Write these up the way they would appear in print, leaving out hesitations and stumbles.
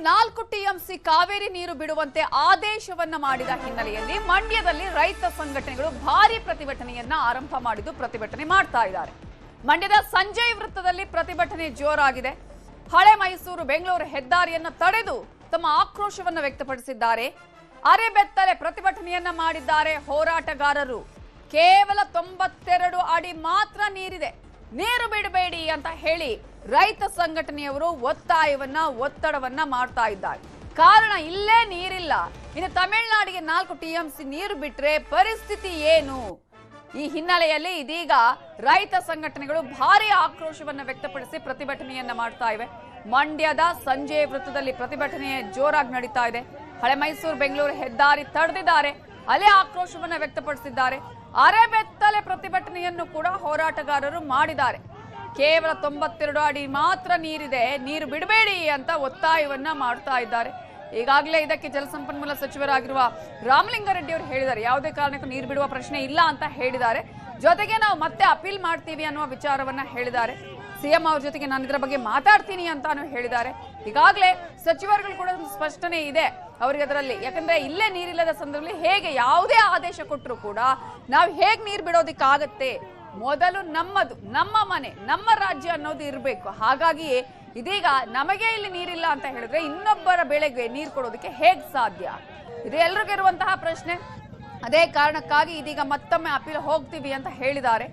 4 TMC Kaveri ನೀರು ಬಿಡುವಂತೆ ಆದೇಶವನ್ನ ಮಾಡಿದ ಹಿನ್ನೆಲೆಯಲ್ಲಿ ಮಂಡ್ಯದಲ್ಲಿ ರೈತ ಸಂಘಟನೆಗಳು ಭಾರಿ ಪ್ರತಿಭಟನೆಯನ್ನ ಆರಂಭ ಮಾಡಿದ್ದು ಪ್ರತಿಭಟನೆ ಮಾಡ್ತಾ ಇದ್ದಾರೆ. ಮಂಡ್ಯದ ಸಂಜಯ್ ವೃತ್ತದಲ್ಲಿ ಪ್ರತಿಭಟನೆ ಜೋರಾಗಿದೆ. ಹಳೆ ಮೈಸೂರು ಬೆಂಗಳೂರು ಹೆದ್ದಾರಿಯನ್ನ ತಡೆದು ತಮ್ಮ ಆಕ್ರೋಶವನ್ನ ವ್ಯಕ್ತಪಡಿಸಿದ್ದಾರೆ. ಅರೆಬೆತ್ತಲೆ ಪ್ರತಿಭಟನೆಯನ್ನ ಮಾಡಿದ್ದಾರೆ ಹೋರಾಟಗಾರರು. ಕೇವಲ 92 ಅಡಿ ಮಾತ್ರ ನೀರಿದೆ, ನೀರು ಬಿಡಬೇಡಿ ಅಂತ ಹೇಳಿ ರೈತ ಸಂಘಟನೆಯವರು ಒತ್ತಡವನ್ನ ಮಾಡ್ತಾ ಇದ್ದಾರೆ. ಕಾರಣ ಇಲ್ಲೇ ನೀರಿಲ್ಲ, ಇನ್ನು ತಮಿಳುನಾಡಿಗೆ 4 ಟಿಎಂಸಿ ನೀರು ಬಿಟ್ರೆ ಪರಿಸ್ಥಿತಿ ಏನು? ಈ ಹಿನ್ನೆಲೆಯಲ್ಲಿ ಇದೀಗ ರೈತ ಸಂಘಟನೆಗಳು ಭಾರಿ ಆಕ್ರೋಶವನ್ನ ವ್ಯಕ್ತಪಡಿಸಿ ಪ್ರತಿಭಟನೆಯನ್ನ ಮಾಡ್ತಾ ಇವೆ. ಮಂಡ್ಯದ ಸಂಜಯ್ ವೃತ್ತದಲ್ಲಿ ಪ್ರತಿಭಟನೆ ಜೋರಾಗಿ ನಡೀತಾ ಇದೆ. ಹಳೆ ಮೈಸೂರು ಬೆಂಗಳೂರು ಹೆದ್ದಾರಿ ತಡೆದಿದ್ದಾರೆ, ಅಲ್ಲೇ ಆಕ್ರೋಶವನ್ನ ವ್ಯಕ್ತಪಡಿಸಿದ್ದಾರೆ. ಅರೆಬೆತ್ತಲೆ ಪ್ರತಿಭಟನೆಯನ್ನು ಕೂಡ ಹೋರಾಟಗಾರರು ಮಾಡಿದ್ದಾರೆ. ಕೇವಲ 92 ಅಡಿ ಮಾತ್ರ ನೀರಿದೆ, ನೀರು ಬಿಡಬೇಡಿ ಅಂತ ಒತ್ತಾಯವನ್ನ ಮಾಡ್ತಾ ಇದ್ದಾರೆ. ಈಗಾಗಲೇ ಇದಕ್ಕೆ ಜಲಸಂಪನ್ಮೂಲ ಸಚಿವರಾಗಿರುವ ರಾಮಲಿಂಗಾರೆಡ್ಡಿ ಅವರು ಹೇಳಿದ್ದಾರೆ, ಯಾವುದೇ ಕಾರಣಕ್ಕೂ ನೀರು ಬಿಡುವ ಪ್ರಶ್ನೆ ಇಲ್ಲ ಅಂತ ಹೇಳಿದ್ದಾರೆ. ಜೊತೆಗೆ ನಾವು ಮತ್ತೆ ಅಪೀಲ್ ಮಾಡ್ತೀವಿ ಅನ್ನುವ ವಿಚಾರವನ್ನ ಹೇಳಿದ್ದಾರೆ. ಸಿಎಂ ಅವ್ರ ಜೊತೆಗೆ ನಾನು ಇದರ ಬಗ್ಗೆ ಮಾತಾಡ್ತೀನಿ ಅಂತಾನು ಹೇಳಿದ್ದಾರೆ. ಈಗಾಗಲೇ ಸಚಿವರುಗಳು ಕೂಡ ಸ್ಪಷ್ಟನೆ ಇದೆ ಅವರಿಗೆ ಅದರಲ್ಲಿ. ಯಾಕಂದ್ರೆ ಇಲ್ಲೇ ನೀರಿಲ್ಲದ ಸಂದರ್ಭದಲ್ಲಿ ಹೇಗೆ ಯಾವುದೇ ಆದೇಶ ಕೊಟ್ಟರು ಕೂಡ ನಾವು ಹೇಗೆ ನೀರು ಬಿಡೋದಿಕ್ಕಾಗತ್ತೆ? ಮೊದಲು ನಮ್ಮದು, ನಮ್ಮ ಮನೆ, ನಮ್ಮ ರಾಜ್ಯ ಅನ್ನೋದು ಇರಬೇಕು. ಹಾಗಾಗಿಯೇ ಇದೀಗ ನಮಗೆ ಇಲ್ಲಿ ನೀರಿಲ್ಲ ಅಂತ ಹೇಳಿದ್ರೆ ಇನ್ನೊಬ್ಬರ ಬೆಳೆಗೆ ನೀರು ಕೊಡೋದಕ್ಕೆ ಹೇಗೆ ಸಾಧ್ಯ? ಇದು ಎಲ್ರಿಗೂ ಇರುವಂತಹ ಪ್ರಶ್ನೆ. ಅದೇ ಕಾರಣಕ್ಕಾಗಿ ಇದೀಗ ಮತ್ತೊಮ್ಮೆ ಅಪೀಲ್ ಹೋಗ್ತೀವಿ ಅಂತ ಹೇಳಿದ್ದಾರೆ.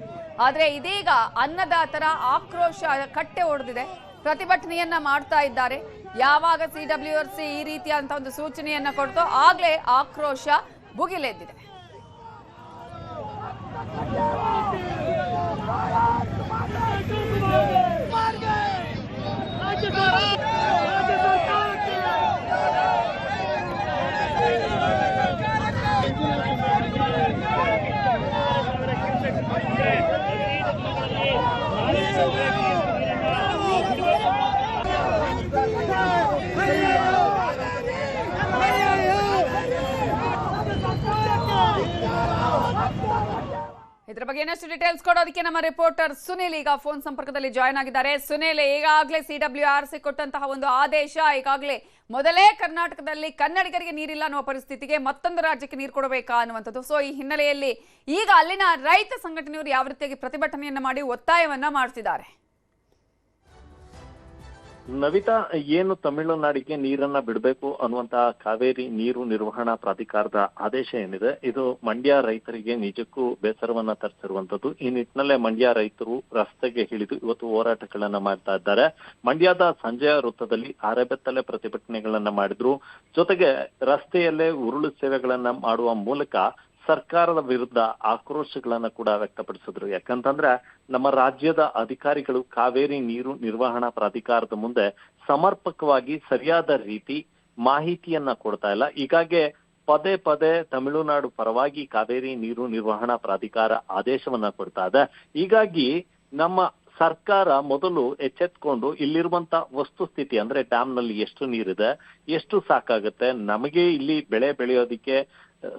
ಆದ್ರೆ ಇದೀಗ ಅನ್ನದಾತರ ಆಕ್ರೋಶ ಕಟ್ಟೆ ಹೊಡೆದಿದೆ, ಪ್ರತಿಭಟನೆಯನ್ನ ಮಾಡ್ತಾ ಇದ್ದಾರೆ. ಯಾವಾಗ ಸಿಡಬ್ಲ್ಯೂಆರ್ಸಿ ಈ ರೀತಿಯಾದಂತಹ ಒಂದು ಸೂಚನೆಯನ್ನ ಕೊಡ್ತೋ ಆಗ್ಲೇ ಆಕ್ರೋಶ ಭುಗಿಲೆದ್ದಿದೆ. ಇದರ ಬಗ್ಗೆ ಇನ್ನಷ್ಟು ಡೀಟೇಲ್ಸ್ ಕೊಡೋದಕ್ಕೆ ನಮ್ಮ ರಿಪೋರ್ಟರ್ ಸುನಿಲ್ ಈಗ ಫೋನ್ ಸಂಪರ್ಕದಲ್ಲಿ ಜಾಯ್ನ್ ಆಗಿದ್ದಾರೆ. ಸುನಿಲ್, ಈಗಾಗಲೇ ಸಿಡಬ್ಲ್ಯೂಆರ್ಸಿ ಕೊಟ್ಟಂತಹ ಒಂದು ಆದೇಶ, ಈಗಾಗಲೇ ಮೊದಲೇ ಕರ್ನಾಟಕದಲ್ಲಿ ಕನ್ನಡಿಗರಿಗೆ ನೀರಿಲ್ಲ ಅನ್ನುವ ಪರಿಸ್ಥಿತಿಗೆ ಮತ್ತೊಂದು ರಾಜ್ಯಕ್ಕೆ ನೀರು ಕೊಡಬೇಕಾ ಅನ್ನುವಂಥದ್ದು. ಸೊ ಈ ಹಿನ್ನೆಲೆಯಲ್ಲಿ ಈಗ ಅಲ್ಲಿನ ರೈತ ಸಂಘಟನೆಯವರು ಯಾವ ರೀತಿಯಾಗಿ ಪ್ರತಿಭಟನೆಯನ್ನ ಮಾಡಿ ಒತ್ತಾಯವನ್ನ ಮಾಡ್ತಿದ್ದಾರೆ? ನವಿತಾ, ಏನು ತಮಿಳುನಾಡಿಗೆ ನೀರನ್ನ ಬಿಡಬೇಕು ಅನ್ನುವಂತಹ ಕಾವೇರಿ ನೀರು ನಿರ್ವಹಣಾ ಪ್ರಾಧಿಕಾರದ ಆದೇಶ ಏನಿದೆ, ಇದು ಮಂಡ್ಯ ರೈತರಿಗೆ ನಿಜಕ್ಕೂ ಬೇಸರವನ್ನ ತರಿಸಿರುವಂತದ್ದು. ಈ ನಿಟ್ಟಿನಲ್ಲೇ ಮಂಡ್ಯ ರೈತರು ರಸ್ತೆಗೆ ಇಳಿದು ಇವತ್ತು ಹೋರಾಟಗಳನ್ನ ಮಾಡ್ತಾ ಇದ್ದಾರೆ. ಮಂಡ್ಯದ ಸಂಜಯ ವೃತ್ತದಲ್ಲಿ ಅರೆಬೆತ್ತಲೆ ಪ್ರತಿಭಟನೆಗಳನ್ನ ಮಾಡಿದ್ರು. ಜೊತೆಗೆ ರಸ್ತೆಯಲ್ಲೇ ಉರುಳು ಸೇವೆಗಳನ್ನ ಮಾಡುವ ಮೂಲಕ ಸರ್ಕಾರದ ವಿರುದ್ಧ ಆಕ್ರೋಶಗಳನ್ನ ಕೂಡ ವ್ಯಕ್ತಪಡಿಸಿದ್ರು. ಯಾಕಂತಂದ್ರೆ ನಮ್ಮ ರಾಜ್ಯದ ಅಧಿಕಾರಿಗಳು ಕಾವೇರಿ ನೀರು ನಿರ್ವಹಣಾ ಪ್ರಾಧಿಕಾರದ ಮುಂದೆ ಸಮರ್ಪಕವಾಗಿ ಸರಿಯಾದ ರೀತಿ ಮಾಹಿತಿಯನ್ನ ಕೊಡ್ತಾ ಇಲ್ಲ. ಹೀಗಾಗಿ ಪದೇ ಪದೇ ತಮಿಳುನಾಡು ಪರವಾಗಿ ಕಾವೇರಿ ನೀರು ನಿರ್ವಹಣಾ ಪ್ರಾಧಿಕಾರ ಆದೇಶವನ್ನ ಕೊಡ್ತಾ ಇದೆ. ಹೀಗಾಗಿ ನಮ್ಮ ಸರ್ಕಾರ ಮೊದಲು ಎಚ್ಚೆತ್ಕೊಂಡು ಇಲ್ಲಿರುವಂತ ವಸ್ತುಸ್ಥಿತಿ, ಅಂದ್ರೆ ಡ್ಯಾಮ್ ನಲ್ಲಿ ಎಷ್ಟು ನೀರಿದೆ, ಎಷ್ಟು ಸಾಕಾಗುತ್ತೆ, ನಮಗೆ ಇಲ್ಲಿ ಬೆಳೆ ಬೆಳೆಯೋದಿಕ್ಕೆ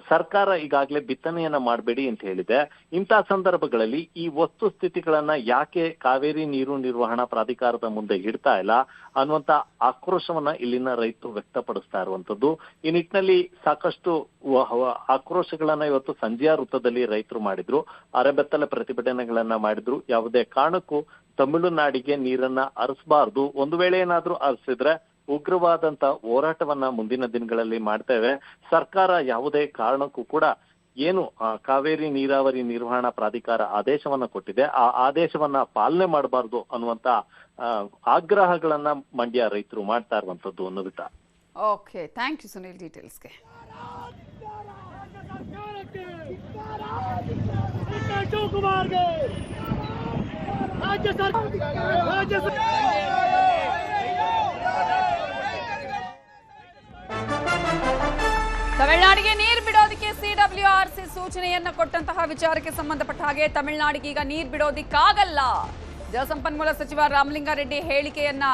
ಸರ್ಕಾರ ಈಗಾಗಲೇ ಬಿತ್ತನೆಯನ್ನ ಮಾಡಬೇಡಿ ಅಂತ ಹೇಳಿದೆ. ಇಂತಹ ಸಂದರ್ಭಗಳಲ್ಲಿ ಈ ವಸ್ತುಸ್ಥಿತಿಗಳನ್ನ ಯಾಕೆ ಕಾವೇರಿ ನೀರು ನಿರ್ವಹಣಾ ಪ್ರಾಧಿಕಾರದ ಮುಂದೆ ಇಡ್ತಾ ಇಲ್ಲ ಅನ್ನುವಂತ ಆಕ್ರೋಶವನ್ನ ಇಲ್ಲಿನ ರೈತರು ವ್ಯಕ್ತಪಡಿಸ್ತಾ ಇರುವಂತದ್ದು. ಈ ನಿಟ್ಟಿನಲ್ಲಿ ಸಾಕಷ್ಟು ಆಕ್ರೋಶಗಳನ್ನ ಇವತ್ತು ಸಂಜೆಯ ವೃತ್ತದಲ್ಲಿ ರೈತರು ಮಾಡಿದ್ರು, ಅರೆಬೆತ್ತಲೆ ಪ್ರತಿಭಟನೆಗಳನ್ನ ಮಾಡಿದ್ರು. ಯಾವುದೇ ಕಾರಣಕ್ಕೂ ತಮಿಳುನಾಡಿಗೆ ನೀರನ್ನ ಹರಿಸಬಾರ್ದು, ಒಂದು ವೇಳೆ ಏನಾದ್ರೂ ಹರಿಸಿದ್ರೆ ಉಗ್ರವಾದಂತ ಹೋರಾಟವನ್ನ ಮುಂದಿನ ದಿನಗಳಲ್ಲಿ ಮಾಡ್ತೇವೆ. ಸರ್ಕಾರ ಯಾವುದೇ ಕಾರಣಕ್ಕೂ ಕೂಡ ಏನು ಕಾವೇರಿ ನೀರಾವರಿ ನಿರ್ವಹಣಾ ಪ್ರಾಧಿಕಾರ ಆದೇಶವನ್ನ ಕೊಟ್ಟಿದೆ, ಆ ಆದೇಶವನ್ನ ಪಾಲನೆ ಮಾಡಬಾರ್ದು ಅನ್ನುವಂತ ಆಗ್ರಹಗಳನ್ನ ಮಂಡ್ಯ ರೈತರು ಮಾಡ್ತಾ ಇರುವಂತದ್ದು ಅನ್ನೋದಿತ್ತ. ಓಕೆ, ಥ್ಯಾಂಕ್ ಯು ಸುನಿಲ್ ಡೀಟೇಲ್ಸ್ಗೆ. ತಮಿಳುನಾಡಿಗೆ ನೀರು ಬಿಡೋದಕ್ಕೆ ಸಿಡಬ್ಲ್ಯೂಆರ್ಸಿ ಸೂಚನೆಯನ್ನ ಕೊಟ್ಟಂತಹ ವಿಚಾರಕ್ಕೆ ಸಂಬಂಧಪಟ್ಟ ಹಾಗೆ ತಮಿಳುನಾಡಿಗೆ ಈಗ ನೀರು ಬಿಡೋದಿಕ್ಕಾಗಲ್ಲ. ಜಲಸಂಪನ್ಮೂಲ ಸಚಿವ ರಾಮಲಿಂಗಾರೆಡ್ಡಿ ಹೇಳಿಕೆಯನ್ನ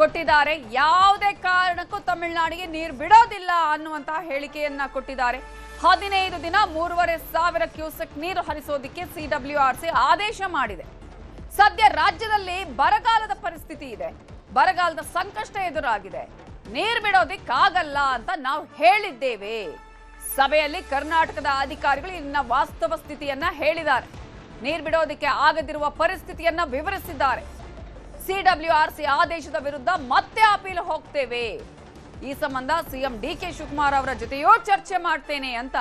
ಕೊಟ್ಟಿದ್ದಾರೆ. ಯಾವುದೇ ಕಾರಣಕ್ಕೂ ತಮಿಳುನಾಡಿಗೆ ನೀರು ಬಿಡೋದಿಲ್ಲ ಅನ್ನುವಂತಹ ಹೇಳಿಕೆಯನ್ನ ಕೊಟ್ಟಿದ್ದಾರೆ. 15 ದಿನ 3,500 ಕ್ಯೂಸೆಕ್ ನೀರು ಹರಿಸೋದಕ್ಕೆ ಸಿಡಬ್ಲ್ಯೂಆರ್ಸಿ ಆದೇಶ ಮಾಡಿದೆ. ಸದ್ಯ ರಾಜ್ಯದಲ್ಲಿ ಬರಗಾಲದ ಪರಿಸ್ಥಿತಿ ಇದೆ, ಬರಗಾಲದ ಸಂಕಷ್ಟ ಎದುರಾಗಿದೆ. ನೀರು ಬಿಡೋದಿಕ್ಕಾಗಲ್ಲ ಅಂತ ನಾವು ಹೇಳಿದ್ದೇವೆ. ಸಭೆಯಲ್ಲಿ ಕರ್ನಾಟಕದ ಅಧಿಕಾರಿಗಳು ಇನ್ನ ವಾಸ್ತವ ಸ್ಥಿತಿಯನ್ನ ಹೇಳಿದ್ದಾರೆ. ನೀರು ಬಿಡೋದಕ್ಕೆ ಆಗದಿರುವ ಪರಿಸ್ಥಿತಿಯನ್ನ ವಿವರಿಸಿದ್ದಾರೆ. ಸಿಡಬ್ಲ್ಯೂಆರ್ಸಿ ಆದೇಶದ ವಿರುದ್ಧ ಮತ್ತೆ ಅಪೀಲ್ ಹೋಗ್ತೇವೆ. ಈ ಸಂಬಂಧ ಸಿಎಂ ಡಿಕೆ ಶಿವಕುಮಾರ್ ಅವರ ಜೊತೆಯೂ ಚರ್ಚೆ ಮಾಡ್ತೇನೆ ಅಂತ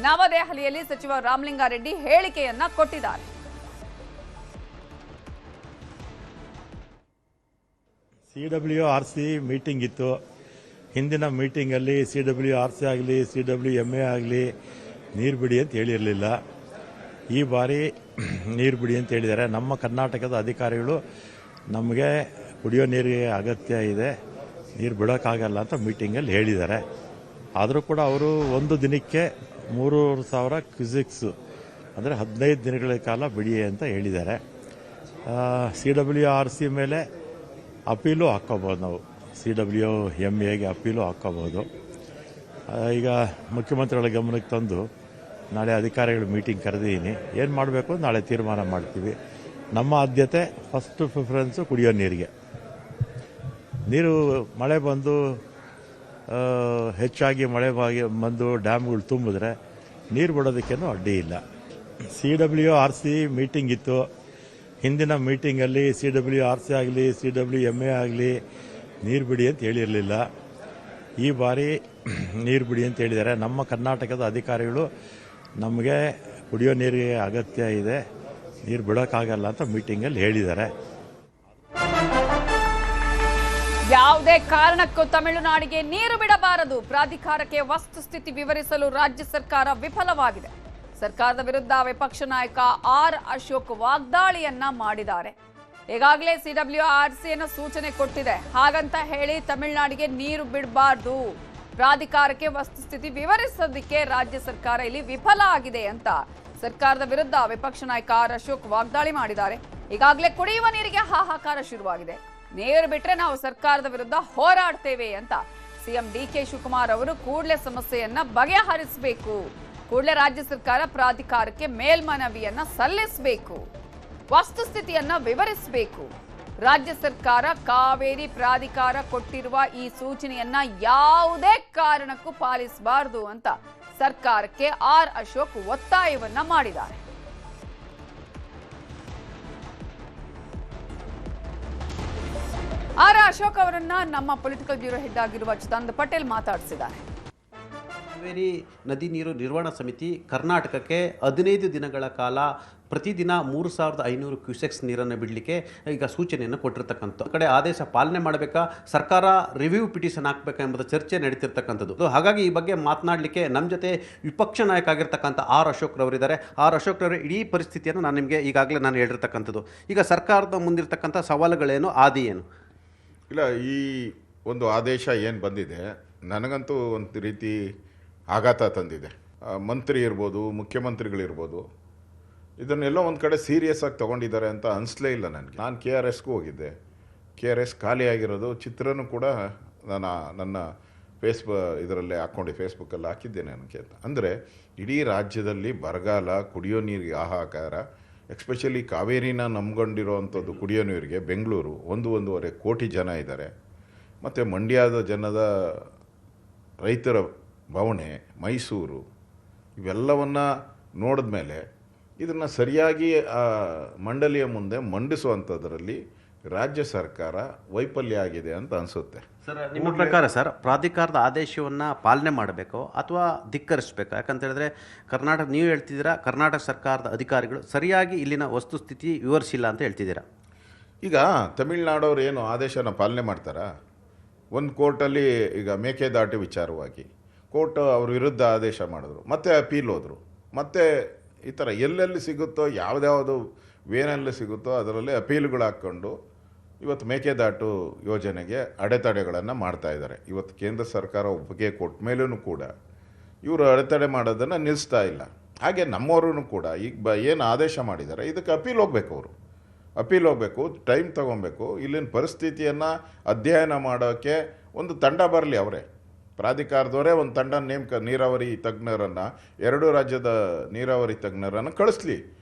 ನವದೆಹಲಿಯಲ್ಲಿ ಸಚಿವ ರಾಮಲಿಂಗಾರೆಡ್ಡಿ ಹೇಳಿಕೆಯನ್ನ ಕೊಟ್ಟಿದ್ದಾರೆ. CWRC ಮೀಟಿಂಗ್ ಇತ್ತು. ಹಿಂದಿನ ಮೀಟಿಂಗಲ್ಲಿ CWRC ಆಗಲಿ CWMA ಆಗಲಿ ನೀರು ಬಿಡಿ ಅಂತ ಹೇಳಿರಲಿಲ್ಲ. ಈ ಬಾರಿ ನೀರು ಬಿಡಿ ಅಂತ ಹೇಳಿದ್ದಾರೆ. ನಮ್ಮ ಕರ್ನಾಟಕದ ಅಧಿಕಾರಿಗಳು ನಮಗೆ ಕುಡಿಯೋ ನೀರಿಗೆ ಅಗತ್ಯ ಇದೆ, ನೀರು ಬಿಡೋಕ್ಕಾಗಲ್ಲ ಅಂತ ಮೀಟಿಂಗಲ್ಲಿ ಹೇಳಿದ್ದಾರೆ. ಆದರೂ ಕೂಡ ಅವರು ಒಂದು ದಿನಕ್ಕೆ 3,000 ಕ್ಯೂಸೆಕ್ಸು ಅಂದರೆ 15 ದಿನಗಳ ಕಾಲ ಬಿಡಿ ಅಂತ ಹೇಳಿದ್ದಾರೆ. CWRC ಮೇಲೆ ಅಪೀಲು ಹಾಕ್ಕೋಬೋದು. ನಾವು CWMAಗೆ ಅಪೀಲು ಹಾಕ್ಕೋಬೋದು. ಈಗ ಮುಖ್ಯಮಂತ್ರಿಗಳ ಗಮನಕ್ಕೆ ತಂದು ನಾಳೆ ಅಧಿಕಾರಿಗಳು ಮೀಟಿಂಗ್ ಕರೆದಿದ್ದೀನಿ. ಏನು ಮಾಡಬೇಕು ನಾಳೆ ತೀರ್ಮಾನ ಮಾಡ್ತೀವಿ. ನಮ್ಮ ಆದ್ಯತೆ ಫಸ್ಟ್ ಪ್ರಿಫರೆನ್ಸು ಕುಡಿಯೋ ನೀರಿಗೆ. ನೀರು ಮಳೆ ಬಂದು ಹೆಚ್ಚಾಗಿ ಮಳೆ ಬಂದು ಡ್ಯಾಮ್ಗಳು ತುಂಬಿದ್ರೆ ನೀರು ಬಿಡೋದಕ್ಕೇನು ಅಡ್ಡಿ ಇಲ್ಲ. CWRC ಮೀಟಿಂಗ್ ಇತ್ತು. ಹಿಂದಿನ ಮೀಟಿಂಗಲ್ಲಿ CWRC ಆಗಲಿ CWMA ಆಗಲಿ ನೀರು ಬಿಡಿ ಅಂತ ಹೇಳಿರಲಿಲ್ಲ. ಈ ಬಾರಿ ನೀರು ಬಿಡಿ ಅಂತ ಹೇಳಿದ್ದಾರೆ. ನಮ್ಮ ಕರ್ನಾಟಕದ ಅಧಿಕಾರಿಗಳು ನಮಗೆ ಕುಡಿಯೋ ನೀರಿಗೆ ಅಗತ್ಯ ಇದೆ, ನೀರು ಬಿಡೋಕ್ಕಾಗಲ್ಲ ಅಂತ ಮೀಟಿಂಗಲ್ಲಿ ಹೇಳಿದ್ದಾರೆ. ಯಾವುದೇ ಕಾರಣಕ್ಕೂ ತಮಿಳುನಾಡಿಗೆ ನೀರು ಬಿಡಬಾರದು. ಪ್ರಾಧಿಕಾರಕ್ಕೆ ವಸ್ತುಸ್ಥಿತಿ ವಿವರಿಸಲು ರಾಜ್ಯ ಸರ್ಕಾರ ವಿಫಲವಾಗಿದೆ. ಸರ್ಕಾರದ ವಿರುದ್ಧ ವಿಪಕ್ಷ ನಾಯಕ ಆರ್ ಅಶೋಕ್ ವಾಗ್ದಾಳಿಯನ್ನ ಮಾಡಿದ್ದಾರೆ. ಈಗಾಗಲೇ ಸಿಡಬ್ಲ್ಯೂಆರ್ಸಿಯನ್ನು ಸೂಚನೆ ಕೊಟ್ಟಿದೆ. ಹಾಗಂತ ಹೇಳಿ ತಮಿಳುನಾಡಿಗೆ ನೀರು ಬಿಡಬಾರ್ದು, ಪ್ರಾಧಿಕಾರಕ್ಕೆ ವಸ್ತುಸ್ಥಿತಿ ವಿವರಿಸೋದಕ್ಕೆ ರಾಜ್ಯ ಸರ್ಕಾರ ಇಲ್ಲಿ ವಿಫಲ ಆಗಿದೆ ಅಂತ ಸರ್ಕಾರದ ವಿರುದ್ಧ ವಿಪಕ್ಷ ನಾಯಕ ಆರ್ ಅಶೋಕ್ ವಾಗ್ದಾಳಿ ಮಾಡಿದ್ದಾರೆ. ಈಗಾಗಲೇ ಕುಡಿಯುವ ನೀರಿಗೆ ಹಾಹಾಕಾರ ಶುರುವಾಗಿದೆ. ನೀರು ಬಿಟ್ರೆ ನಾವು ಸರ್ಕಾರದ ವಿರುದ್ಧ ಹೋರಾಡ್ತೇವೆ ಅಂತ ಸಿಎಂ ಡಿಕೆ ಶಿವಕುಮಾರ್ ಅವರು ಕೂಡಲೇ ಸಮಸ್ಯೆಯನ್ನ ಬಗೆಹರಿಸಬೇಕು. ಕೂಡಲೇ ರಾಜ್ಯ ಸರ್ಕಾರ ಪ್ರಾಧಿಕಾರಕ್ಕೆ ಮೇಲ್ಮನವಿಯನ್ನ ಸಲ್ಲಿಸಬೇಕು, ವಸ್ತುಸ್ಥಿತಿಯನ್ನ ವಿವರಿಸಬೇಕು. ರಾಜ್ಯ ಸರ್ಕಾರ ಕಾವೇರಿ ಪ್ರಾಧಿಕಾರ ಕೊಟ್ಟಿರುವ ಈ ಸೂಚನೆಯನ್ನ ಯಾವುದೇ ಕಾರಣಕ್ಕೂ ಪಾಲಿಸಬಾರದು ಅಂತ ಸರ್ಕಾರಕ್ಕೆ ಆರ್ ಅಶೋಕ್ ಒತ್ತಾಯವನ್ನ ಮಾಡಿದ್ದಾರೆ. ಆರ್ ಅಶೋಕ್ ಅವರನ್ನ ನಮ್ಮ ಪೊಲಿಟಿಕಲ್ ಬ್ಯೂರೋ ಹೆಡ್ ಆಗಿರುವ ಚಿದಾನಂದ ಪಟೇಲ್ ಮಾತಾಡಿಸಿದ್ದಾರೆ. ಕಾವೇರಿ ನದಿ ನೀರು ನಿರ್ವಹಣಾ ಸಮಿತಿ ಕರ್ನಾಟಕಕ್ಕೆ 15 ದಿನಗಳ ಕಾಲ ಪ್ರತಿದಿನ 3,500 ಕ್ಯೂಸೆಕ್ಸ್ ನೀರನ್ನು ಬಿಡಲಿಕ್ಕೆ ಈಗ ಸೂಚನೆಯನ್ನು ಕೊಟ್ಟಿರ್ತಕ್ಕಂಥ ಕಡೆ ಆದೇಶ ಪಾಲನೆ ಮಾಡಬೇಕಾ, ಸರ್ಕಾರ ರಿವ್ಯೂ ಪಿಟಿಷನ್ ಹಾಕಬೇಕಾ ಎಂಬುದು ಚರ್ಚೆ ನಡೀತಿರ್ತಕ್ಕಂಥದ್ದು. ಹಾಗಾಗಿ ಈ ಬಗ್ಗೆ ಮಾತನಾಡಲಿಕ್ಕೆ ನಮ್ಮ ಜೊತೆ ವಿಪಕ್ಷ ನಾಯಕ ಆಗಿರ್ತಕ್ಕಂಥ ಆರ್ ಅಶೋಕ್ ರವರಿದ್ದಾರೆ. ಆರ್ ಅಶೋಕ್ ರವರ ಇಡೀ ಪರಿಸ್ಥಿತಿಯನ್ನು ನಾನು ನಿಮಗೆ ಈಗಾಗಲೇ ನಾನು ಹೇಳಿರ್ತಕ್ಕಂಥದ್ದು. ಈಗ ಸರ್ಕಾರದ ಮುಂದಿರ್ತಕ್ಕಂಥ ಸವಾಲುಗಳೇನು, ಆದಿ ಏನು? ಇಲ್ಲ, ಈ ಒಂದು ಆದೇಶ ಏನು ಬಂದಿದೆ ನನಗಂತೂ ಒಂದು ರೀತಿ ಆಘಾತ ತಂದಿದೆ. ಮಂತ್ರಿ ಇರ್ಬೋದು, ಮುಖ್ಯಮಂತ್ರಿಗಳಿರ್ಬೋದು, ಇದನ್ನೆಲ್ಲ ಒಂದು ಕಡೆ ಸೀರಿಯಸ್ ಆಗಿ ತೊಗೊಂಡಿದ್ದಾರೆ ಅಂತ ಅನಿಸ್ಲೇ ಇಲ್ಲ ನನಗೆ. ನಾನು KRSಗೂ ಹೋಗಿದ್ದೆ. KRS ಖಾಲಿಯಾಗಿರೋದು ಚಿತ್ರನೂ ಕೂಡ ನನ್ನ ಇದರಲ್ಲೇ ಹಾಕ್ಕೊಂಡು ಫೇಸ್ಬುಕ್ಕಲ್ಲಿ ಹಾಕಿದ್ದೇನೆ ನನಗೆ. ಅಂದರೆ ಇಡೀ ರಾಜ್ಯದಲ್ಲಿ ಬರಗಾಲ, ಕುಡಿಯೋ ನೀರಿಗೆ ಹಾಹಾಕಾರ, ಎಕ್ಸ್ಪೆಷಲಿ ಕಾವೇರಿನ ನಂಬ್ಕೊಂಡಿರೋವಂಥದ್ದು ಕುಡಿಯೋ ನೀರಿಗೆ ಬೆಂಗಳೂರು 1.5 ಕೋಟಿ ಜನ ಇದ್ದಾರೆ. ಮತ್ತು ಮಂಡ್ಯದ ಜನದ ರೈತರ ಬವಣೆ, ಮೈಸೂರು, ಇವೆಲ್ಲವನ್ನು ನೋಡಿದ ಮೇಲೆ ಇದನ್ನು ಸರಿಯಾಗಿ ಮಂಡಳಿಯ ಮುಂದೆ ಮಂಡಿಸುವಂಥದ್ರಲ್ಲಿ ರಾಜ್ಯ ಸರ್ಕಾರ ವೈಫಲ್ಯ ಆಗಿದೆ ಅಂತ ಅನಿಸುತ್ತೆ. ಸರ್, ನಿಮ್ಮ ಪ್ರಕಾರ ಸರ್ ಪ್ರಾಧಿಕಾರದ ಆದೇಶವನ್ನು ಪಾಲನೆ ಮಾಡಬೇಕು ಅಥವಾ ಧಿಕ್ಕರಿಸಬೇಕು? ಯಾಕಂತ ಹೇಳಿದ್ರೆ ಕರ್ನಾಟಕ, ನೀವು ಹೇಳ್ತಿದ್ದೀರಾ ಕರ್ನಾಟಕ ಸರ್ಕಾರದ ಅಧಿಕಾರಿಗಳು ಸರಿಯಾಗಿ ಇಲ್ಲಿನ ವಸ್ತುಸ್ಥಿತಿ ವಿವರಿಸಿಲ್ಲ ಅಂತ ಹೇಳ್ತಿದ್ದೀರಾ. ಈಗ ತಮಿಳ್ನಾಡವ್ರು ಏನು ಆದೇಶನ ಪಾಲನೆ ಮಾಡ್ತಾರಾ? ಒಂದು ಕೋರ್ಟಲ್ಲಿ ಈಗ ಮೇಕೆದಾಟು ವಿಚಾರವಾಗಿ ಕೋರ್ಟ್ ಅವ್ರ ವಿರುದ್ಧ ಆದೇಶ ಮಾಡಿದ್ರು, ಮತ್ತೆ ಅಪೀಲ್ ಹೋದರು, ಮತ್ತೆ ಈ ಥರ ಎಲ್ಲೆಲ್ಲಿ ಸಿಗುತ್ತೋ ಯಾವುದ್ಯಾವುದು ವೇನಲ್ಲಿ ಸಿಗುತ್ತೋ ಅದರಲ್ಲಿ ಅಪೀಲುಗಳು ಹಾಕ್ಕೊಂಡು ಇವತ್ತು ಮೇಕೆದಾಟು ಯೋಜನೆಗೆ ಅಡೆತಡೆಗಳನ್ನು ಮಾಡ್ತಾ ಇದ್ದಾರೆ. ಇವತ್ತು ಕೇಂದ್ರ ಸರ್ಕಾರ ಒಪ್ಪಿಗೆ ಕೊಟ್ಟ ಮೇಲೂ ಕೂಡ ಇವರು ಅಡೆತಡೆ ಮಾಡೋದನ್ನು ನಿಲ್ಲಿಸ್ತಾ ಇಲ್ಲ. ಹಾಗೆ ನಮ್ಮವ್ರೂ ಕೂಡ ಈಗ ಏನು ಆದೇಶ ಮಾಡಿದ್ದಾರೆ ಇದಕ್ಕೆ ಅಪೀಲ್ ಹೋಗಬೇಕು. ಅವರು ಅಪೀಲ್ ಹೋಗಬೇಕು, ಟೈಮ್ ತೊಗೊಬೇಕು. ಇಲ್ಲಿನ ಪರಿಸ್ಥಿತಿಯನ್ನು ಅಧ್ಯಯನ ಮಾಡೋಕ್ಕೆ ಒಂದು ತಂಡ ಬರಲಿ. ಅವರೇ ಪ್ರಾಧಿಕಾರದವರೇ ಒಂದು ತಂಡ ನೀರಾವರಿ ತಜ್ಞರನ್ನು, 2 ರಾಜ್ಯದ ನೀರಾವರಿ ತಜ್ಞರನ್ನು ಕಳಿಸ್ಲಿ,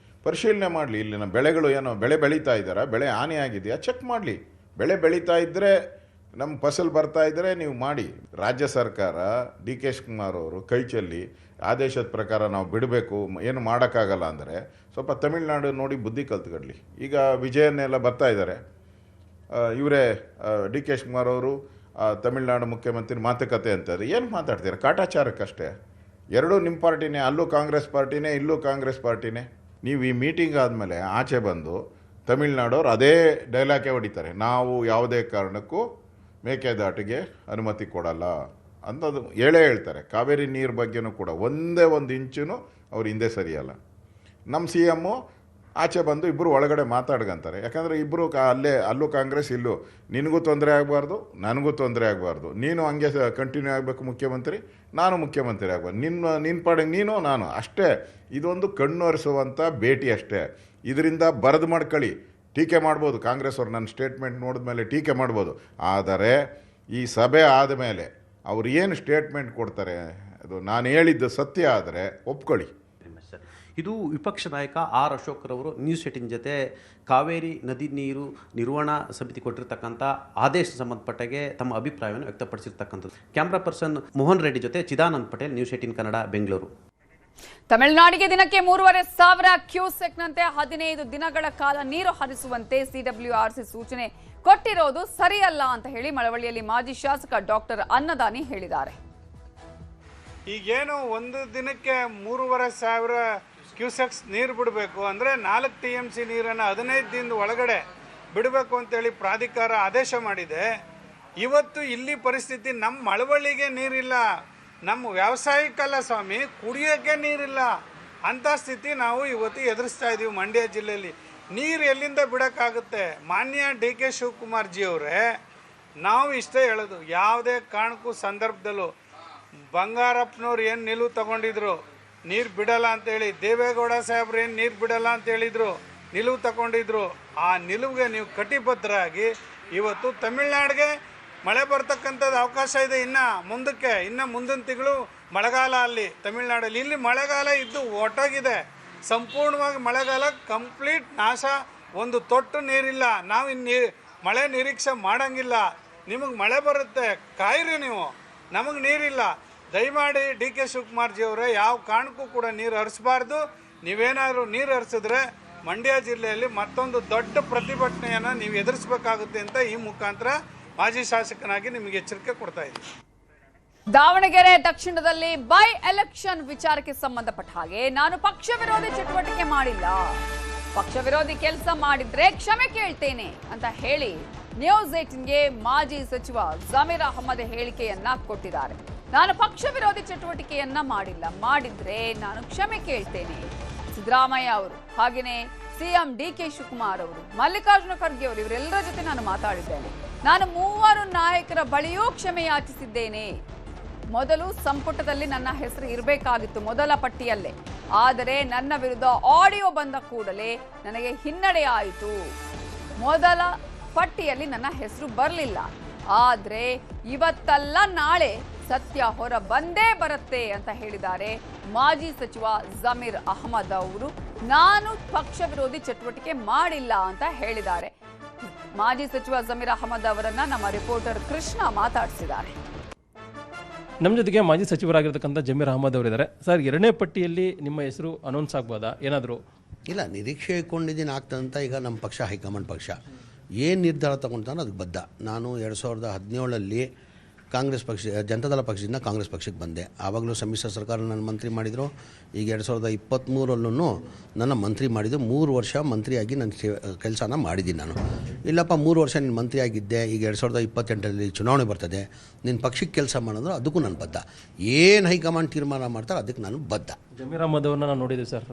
ಪರಿಶೀಲನೆ ಮಾಡಲಿ. ಇಲ್ಲಿನ ಬೆಳೆಗಳು ಏನೋ ಬೆಳೆ ಬೆಳೀತಾ ಇದ್ದಾರಾ, ಬೆಳೆ ಹಾನಿ ಆಗಿದೆಯಾ ಚೆಕ್ ಮಾಡಲಿ. ಬೆಳೆ ಬೆಳೀತಾ ಇದ್ದರೆ ನಮ್ಮ ಫಸಲ್ ಬರ್ತಾ ಇದ್ದರೆ ನೀವು ಮಾಡಿ. ರಾಜ್ಯ ಸರ್ಕಾರ ಡಿ ಕೆ ಶಿವಕುಮಾರ್ ಅವರು ಕೈ ಚೆಲ್ಲಿ ಆದೇಶದ ಪ್ರಕಾರ ನಾವು ಬಿಡಬೇಕು, ಏನು ಮಾಡೋಕ್ಕಾಗಲ್ಲ ಅಂದರೆ ಸ್ವಲ್ಪ ತಮಿಳ್ನಾಡು ನೋಡಿ ಬುದ್ಧಿ ಕಲ್ತ್ಕೊಡ್ಲಿ. ಈಗ ವಿಜಯನ್ನೆಲ್ಲ ಬರ್ತಾ ಇದ್ದಾರೆ, ಇವರೇ ಡಿ ಕೆ ಶಿವಕುಮಾರ್ ಅವರು ತಮಿಳ್ನಾಡು ಮುಖ್ಯಮಂತ್ರಿ ಮಾತುಕತೆ ಅಂತಾರೆ. ಏನು ಮಾತಾಡ್ತೀರಾ? ಕಾಟಾಚಾರಕ್ಕಷ್ಟೇ. ಎರಡೂ ನಿಮ್ಮ ಪಾರ್ಟಿನೇ, ಅಲ್ಲೂ ಕಾಂಗ್ರೆಸ್ ಪಾರ್ಟಿನೇ, ಇಲ್ಲೂ ಕಾಂಗ್ರೆಸ್ ಪಾರ್ಟಿನೇ. ನೀವು ಈ ಮೀಟಿಂಗ್ ಆದಮೇಲೆ ಆಚೆ ಬಂದು ತಮಿಳ್ನಾಡವ್ರು ಅದೇ ಡೈಲಾಗೇ ಹೊಡಿತಾರೆ, ನಾವು ಯಾವುದೇ ಕಾರಣಕ್ಕೂ ಮೇಕೆದಾಟಿಗೆ ಅನುಮತಿ ಕೊಡಲ್ಲ ಅಂತದು ಹೇಳೇ ಹೇಳ್ತಾರೆ. ಕಾವೇರಿ ನೀರು ಬಗ್ಗೆನೂ ಕೂಡ ಒಂದೇ ಒಂದು ಇಂಚೂ ಅವ್ರು ಹಿಂದೆ ಸರಿಯಲ್ಲ. ನಮ್ಮ ಸಿ ಎಮ್ಮು ಆಚೆ ಬಂದು ಇಬ್ಬರು ಒಳಗಡೆ ಮಾತಾಡ್ಕಂತಾರೆ. ಯಾಕಂದರೆ ಇಬ್ಬರು ಅಲ್ಲೂ ಕಾಂಗ್ರೆಸ್, ಇಲ್ಲೂ ನಿನಗೂ ತೊಂದರೆ ಆಗಬಾರ್ದು, ನನಗೂ ತೊಂದರೆ ಆಗಬಾರ್ದು. ನೀನು ಹಂಗೆ ಕಂಟಿನ್ಯೂ ಆಗಬೇಕು ಮುಖ್ಯಮಂತ್ರಿ, ನಾನು ಮುಖ್ಯಮಂತ್ರಿ ಆಗಬಾರ್ದು. ನಿನ್ನ ಪಾಡಿಗೆ ನೀನು ನಾನು ಅಷ್ಟೇ. ಇದೊಂದು ಕಣ್ಣೊರೆಸುವಂಥ ಭೇಟಿ ಅಷ್ಟೇ. ಇದರಿಂದ ಬರೆದು ಮಾಡ್ಕೊಳ್ಳಿ, ಟೀಕೆ ಮಾಡ್ಬೋದು. ಕಾಂಗ್ರೆಸ್ ಅವ್ರು ನನ್ನ ಸ್ಟೇಟ್ಮೆಂಟ್ ನೋಡಿದ ಮೇಲೆ ಟೀಕೆ ಮಾಡ್ಬೋದು. ಆದರೆ ಈ ಸಭೆ ಆದಮೇಲೆ ಅವ್ರು ಏನು ಸ್ಟೇಟ್ಮೆಂಟ್ ಕೊಡ್ತಾರೆ, ಅದು ನಾನು ಹೇಳಿದ್ದು ಸತ್ಯ ಆದರೆ ಒಪ್ಕೊಳ್ಳಿ. ಇದು ವಿಪಕ್ಷ ನಾಯಕ ಆರ್ ಅಶೋಕ್ರವರು ನ್ಯೂಸ್ 18 ಜೊತೆ ಕಾವೇರಿ ನದಿ ನೀರು ನಿರ್ವಹಣಾ ಸಮಿತಿ ಕೊಟ್ಟಿರ್ತಕ್ಕಂಥ ಆದೇಶ ಸಂಬಂಧಪಟ್ಟಾಗೆ ತಮ್ಮ ಅಭಿಪ್ರಾಯವನ್ನು ವ್ಯಕ್ತಪಡಿಸಿರ್ತಕ್ಕಂಥದ್ದು. ಕ್ಯಾಮ್ರಾ ಪರ್ಸನ್ ಮೋಹನ್ ರೆಡ್ಡಿ ಜೊತೆ ಚಿದಾನಂದ್ ಪಟೇಲ್, ನ್ಯೂಸ್ 18 ಕನ್ನಡ, ಬೆಂಗಳೂರು. ತಮಿಳುನಾಡಿಗೆ ದಿನಕ್ಕೆ 3,500 ಕ್ಯೂಸೆಕ್ನಂತೆ 15 ದಿನಗಳ ಕಾಲ ನೀರು ಹರಿಸುವಂತೆ ಸಿಡಬ್ಲ್ಯೂಆರ್ಸಿ ಸೂಚನೆ ಕೊಟ್ಟಿರೋದು ಸರಿಯಲ್ಲ ಅಂತ ಹೇಳಿ ಮಳವಳ್ಳಿಯಲ್ಲಿ ಮಾಜಿ ಶಾಸಕ ಡಾಕ್ಟರ್ ಅನ್ನದಾನಿ ಹೇಳಿದ್ದಾರೆ. ಈಗೇನು ಒಂದು ದಿನಕ್ಕೆ 3,500 ಕ್ಯೂಸೆಕ್ಸ್ ನೀರು ಬಿಡಬೇಕು ಅಂದರೆ 4 TMC ನೀರನ್ನು 15 ದಿನದ ಒಳಗಡೆ ಬಿಡಬೇಕು ಅಂತೇಳಿ ಪ್ರಾಧಿಕಾರ ಆದೇಶ ಮಾಡಿದೆ. ಇವತ್ತು ಇಲ್ಲಿ ಪರಿಸ್ಥಿತಿ, ನಮ್ಮ ಮಳವಳ್ಳಿಗೆ ನೀರಿಲ್ಲ, ನಮ್ಮ ವ್ಯಾವಸಾಯಿಕಲ್ಲ ಸ್ವಾಮಿ, ಕುಡಿಯೋಕ್ಕೆ ನೀರಿಲ್ಲ. ಅಂಥ ಸ್ಥಿತಿ ನಾವು ಇವತ್ತು ಎದುರಿಸ್ತಾ ಇದ್ದೀವಿ ಮಂಡ್ಯ ಜಿಲ್ಲೆಯಲ್ಲಿ. ನೀರು ಎಲ್ಲಿಂದ ಬಿಡೋಕ್ಕಾಗುತ್ತೆ? ಮಾನ್ಯ ಡಿ ಕೆ ಶಿವಕುಮಾರ್ ಜಿ ಅವರೇ, ನಾವು ಇಷ್ಟೇ ಹೇಳೋದು, ಯಾವುದೇ ಕಾರಣಕ್ಕೂ ಸಂದರ್ಭದಲ್ಲೂ ಬಂಗಾರಪ್ಪನವ್ರು ಏನು ನಿಲುವು ತಗೊಂಡಿದ್ರು ನೀರು ಬಿಡಲ್ಲ ಅಂತೇಳಿ, ದೇವೇಗೌಡ ಸಾಹೇಬ್ರು ಏನು ನೀರು ಬಿಡಲ್ಲ ಅಂತ ಹೇಳಿದರು, ನಿಲುವು ತಗೊಂಡಿದ್ರು, ಆ ನಿಲುವಿಗೆ ನೀವು ಕಟಿಬದ್ಧರಾಗಿ ಇವತ್ತು ತಮಿಳ್ನಾಡಿಗೆ ಮಳೆ ಬರ್ತಕ್ಕಂಥದ್ದು ಅವಕಾಶ ಇದೆ. ಇನ್ನು ಮುಂದಿನ ತಿಂಗಳು ಮಳೆಗಾಲ ಅಲ್ಲಿ ತಮಿಳ್ನಾಡಲ್ಲಿ. ಇಲ್ಲಿ ಮಳೆಗಾಲ ಇದ್ದು ಒಟ್ಟೋಗಿದೆ, ಸಂಪೂರ್ಣವಾಗಿ ಮಳೆಗಾಲ ಕಂಪ್ಲೀಟ್ ನಾಶ. ಒಂದು ತೊಟ್ಟು ನೀರಿಲ್ಲ. ನಾವು ಇನ್ನು ಮಳೆ ನಿರೀಕ್ಷೆ ಮಾಡೋಂಗಿಲ್ಲ. ನಿಮಗೆ ಮಳೆ ಬರುತ್ತೆ, ಕಾಯಿರಿ ನೀವು, ನಮಗೆ ನೀರಿಲ್ಲ. ದಯಮಾಡಿ ಡಿ ಕೆ ಶಿವಕುಮಾರ್ ಜಿ ಅವರೇ, ಯಾವ ಕಾರಣಕ್ಕೂ ಕೂಡ ನೀರು ಹರಿಸಬಾರ್ದು. ನೀವೇನಾದರೂ ನೀರು ಹರಿಸಿದ್ರೆ ಮಂಡ್ಯ ಜಿಲ್ಲೆಯಲ್ಲಿ ಮತ್ತೊಂದು ದೊಡ್ಡ ಪ್ರತಿಭಟನೆಯನ್ನು ನೀವು ಎದುರಿಸಬೇಕಾಗುತ್ತೆ ಅಂತ ಈ ಮುಖಾಂತರ ಮಾಜಿ ಶಾಸಕನಾಗಿ ನಿಮಗೆ ಎಚ್ಚರಿಕೆ ಕೊಡ್ತಾ ಇದ್ದೀನಿ. ದಾವಣಗೆರೆ ದಕ್ಷಿಣದಲ್ಲಿ ಬೈ ಎಲೆಕ್ಷನ್ ವಿಚಾರಕ್ಕೆ ಸಂಬಂಧಪಟ್ಟ ಹಾಗೆ ನಾನು ಪಕ್ಷ ವಿರೋಧಿ ಚಟುವಟಿಕೆ ಮಾಡಿಲ್ಲ, ಪಕ್ಷ ವಿರೋಧಿ ಕೆಲಸ ಮಾಡಿದ್ರೆ ಕ್ಷಮೆ ಕೇಳ್ತೇನೆ ಅಂತ ಹೇಳಿ ನ್ಯೂಸ್ 18ಗೆ ಮಾಜಿ ಸಚಿವ ಜಮೀರ್ ಅಹಮದ್ ಹೇಳಿಕೆಯನ್ನ ಕೊಟ್ಟಿದ್ದಾರೆ. ನಾನು ಪಕ್ಷ ವಿರೋಧಿ ಚಟುವಟಿಕೆಯನ್ನ ಮಾಡಿಲ್ಲ, ಮಾಡಿದ್ರೆ ನಾನು ಕ್ಷಮೆ ಕೇಳ್ತೇನೆ. ಸಿದ್ದರಾಮಯ್ಯ ಅವರು, ಹಾಗೆಯೇ ಸಿಎಂ ಡಿ ಕೆ ಶಿವಕುಮಾರ್ ಅವರು, ಮಲ್ಲಿಕಾರ್ಜುನ ಖರ್ಗೆ ಅವರು, ಇವರೆಲ್ಲರ ಜೊತೆ ನಾನು ಮಾತಾಡಿದ್ದೇನೆ. ನಾನು 3 ನಾಯಕರ ಬಳಿಯೂ ಕ್ಷಮೆ ಯಾಚಿಸಿದ್ದೇನೆ. ಮೊದಲು ಸಂಪುಟದಲ್ಲಿ ನನ್ನ ಹೆಸರು ಇರಬೇಕಾಗಿತ್ತು, ಮೊದಲ ಪಟ್ಟಿಯಲ್ಲೇ. ಆದರೆ ನನ್ನ ವಿರುದ್ಧ ಆಡಿಯೋ ಬಂದ ಕೂಡಲೇ ನನಗೆ ಹಿನ್ನಡೆ ಆಯಿತು. ಮೊದಲ ಪಟ್ಟಿಯಲ್ಲಿ ನನ್ನ ಹೆಸರು ಬರಲಿಲ್ಲ. ಆದರೆ ಇವತ್ತಲ್ಲ ನಾಳೆ ಸತ್ಯ ಹೊರ ಬಂದೇ ಬರುತ್ತೆ ಅಂತ ಹೇಳಿದ್ದಾರೆ ಮಾಜಿ ಸಚಿವ ಜಮೀರ್ ಅಹಮದ್ ಅವರು. ನಾನು ಪಕ್ಷ ವಿರೋಧಿ ಚಟುವಟಿಕೆ ಮಾಡಿಲ್ಲ ಅಂತ ಹೇಳಿದ್ದಾರೆ. ಮಾಜಿ ಸಚಿವ ಜಮೀರ್ ಅಹಮದ್ ಅವರನ್ನ ನಮ್ಮ ರಿಪೋರ್ಟರ್ ಕೃಷ್ಣ ಮಾತಾಡಿಸಿದ್ದಾರೆ. ನಮ್ಮ ಜೊತೆಗೆ ಮಾಜಿ ಸಚಿವರಾಗಿರ್ತಕ್ಕಂಥ ಜಮೀರ್ ಅಹಮದ್ ಅವರಿದ್ದಾರೆ. ಸರ್, 2ನೇ ಪಟ್ಟಿಯಲ್ಲಿ ನಿಮ್ಮ ಹೆಸರು ಅನೌನ್ಸ್ ಆಗ್ಬೋದಾ? ಏನಾದರೂ ಇಲ್ಲ, ನಿರೀಕ್ಷೆ ಇಟ್ಕೊಂಡಿದ್ದೀನಿ ಆಗ್ತದಂತ. ಈಗ ನಮ್ಮ ಪಕ್ಷ ಹೈಕಮಾಂಡ್ ಪಕ್ಷ ಏನು ನಿರ್ಧಾರ ತಗೊಳ್ತಾನೋ ಅದಕ್ಕೆ ಬದ್ಧ. ನಾನು 2017 ಕಾಂಗ್ರೆಸ್ ಪಕ್ಷ, ಜನತಾದಳ ಪಕ್ಷದಿಂದ ಕಾಂಗ್ರೆಸ್ ಪಕ್ಷಕ್ಕೆ ಬಂದೆ. ಆವಾಗಲೂ ಸಮ್ಮಿಶ್ರ ಸರ್ಕಾರ ನನ್ನ ಮಂತ್ರಿ ಮಾಡಿದರು. ಈಗ 2023 ನನ್ನ ಮಂತ್ರಿ ಮಾಡಿದ್ದು. 3 ವರ್ಷ ಮಂತ್ರಿಯಾಗಿ ನನ್ನ ಕೆಲಸನ ಮಾಡಿದ್ದೀನಿ ನಾನು. ಇಲ್ಲಪ್ಪ 3 ವರ್ಷ ನೀನು ಮಂತ್ರಿ ಆಗಿದ್ದೆ, ಈಗ 2028 ಚುನಾವಣೆ ಬರ್ತದೆ, ನಿನ್ನ ಪಕ್ಷಕ್ಕೆ ಕೆಲಸ ಮಾಡಿದ್ರು ಅದಕ್ಕೂ ನಾನು ಬದ್ಧ. ಏನು ಹೈಕಮಾಂಡ್ ತೀರ್ಮಾನ ಮಾಡ್ತಾರೆ ಅದಕ್ಕೆ ನಾನು ಬದ್ಧ. ಜಮೀರ್ ಅಹಮದ್ ಅವ್ರನ್ನ ನಾವು ನೋಡಿದ್ದೀವಿ ಸರ್,